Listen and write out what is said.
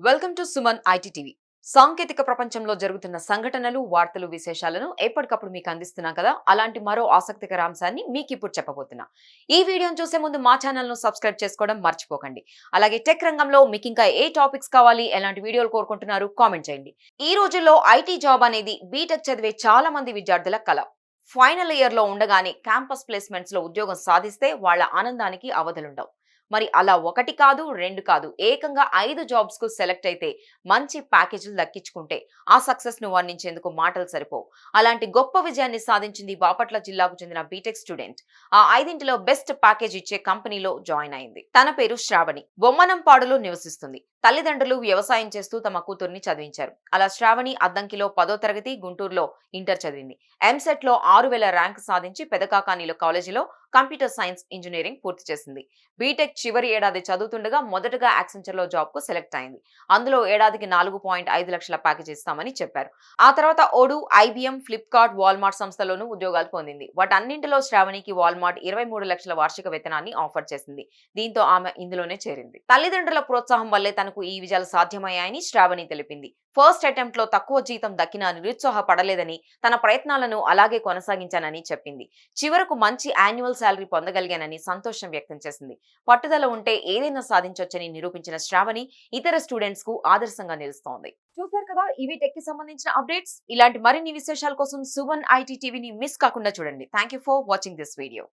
Welcome to Suman IT TV. సాంకేతిక ప్రపంచంలో జరుగుతున్న సంఘటనలు, వార్తలు, విశేషాలను ఎప్పటికప్పుడు మీకు అందిస్తున్నాం కదా. అలాంటి మరో ఆసక్తికర అంశాన్ని మీకు ఇప్పుడు చెప్పబోతున్నా. ఈ వీడియోను చూసే ముందు మా ఛానల్ ను సబ్స్క్రైబ్ చేసుకోవడం మర్చిపోకండి. అలాగే టెక్ రంగంలో మీకు ఇంకా ఏ టాపిక్స్ కావాలి, ఎలాంటి వీడియోలు కోరుకుంటున్నారు కామెంట్ చేయండి. ఈ రోజుల్లో ఐటీ జాబ్ అనేది బీటెక్ చదివే చాలా మంది విద్యార్థుల కల. ఫైనల్ ఇయర్ లో ఉండగానే క్యాంపస్ ప్లేస్మెంట్స్ లో ఉద్యోగం సాధిస్తే వాళ్ళ ఆనందానికి అవధులుండవు. మరి అలా ఒకటి కాదు, రెండు కాదు, ఏకంగా 5 జాబ్స్ కు సెలెక్ట్ అయితే మంచి ప్యాకేజీలు దక్కించుకుంటే ఆ సక్సెస్ ను వర్ణించేందుకు మాటలు సరిపోవు. అలాంటి గొప్ప విజయాన్ని సాధించింది బాపట్ల జిల్లాకు చెందిన బీటెక్ స్టూడెంట్. ఆ 5 బెస్ట్ ప్యాకేజ్ ఇచ్చే కంపెనీలో జాయిన్ అయింది. తన పేరు శ్రావణి. బొమ్మనంపాడులో నివసిస్తుంది. తల్లిదండ్రులు వ్యవసాయం చేస్తూ తమ కూతుర్ని చదివించారు. అలా శ్రావణి అద్దంకిలో 10వ తరగతి, గుంటూరులో ఇంటర్ చదివింది. ఎంసెట్ లో 6000 ర్యాంక్ సాధించి పెదకాకానిలో కాలేజీలో కంప్యూటర్ సైన్స్ ఇంజనీరింగ్ పూర్తి చేసింది. బీటెక్ చివరి ఏడాది చదువుతుండగా మొదటగా యాక్సెంచర్ లో జాబ్ కు సెలెక్ట్ అయింది. అందులో ఏడాదికి 4.5 లక్షల ప్యాకేజ్ ఇస్తామని చెప్పారు. ఆ తర్వాత ఓడు, ఐబిఎం, ఫ్లిప్కార్ట్, వాల్మార్ట్ సంస్థలోనూ ఉద్యోగాలు పొందింది. వాటన్నింటిలో శ్రావణికి వాల్మార్ట్ 23 లక్షల వార్షిక వేతనాన్ని ఆఫర్ చేసింది. దీంతో ఆమె ఇందులోనే చేరింది. తల్లిదండ్రుల ప్రోత్సాహం వల్లే తనకు ఈ విజయాలు సాధ్యమయ్యాయని శ్రావణి తెలిపింది. ఫస్ట్ అటెంప్ట్ లో తక్కువ జీతం దక్కినా నిరుత్సాహపడలేదని, తన ప్రయత్నాలను అలాగే కొనసాగించానని చెప్పింది. చివరకు మంచి యాన్యువల్ శాలరీ పొందగలిగానని సంతోషం వ్యక్తం చేసింది. పట్టుదల ఉంటే ఏదైనా సాధించొచ్చని నిరూపించిన శ్రావణి ఇతర స్టూడెంట్స్ కు ఆదర్శంగా నిలుస్తోంది. చూశారు కదా, ఇవి టెక్ కి సంబంధించిన అప్డేట్స్. ఇలాంటి మరిన్ని విశేషాల కోసం సుమన్ ఐటీ టీవీని మిస్ కాకుండా చూడండి. Thank you for watching this video.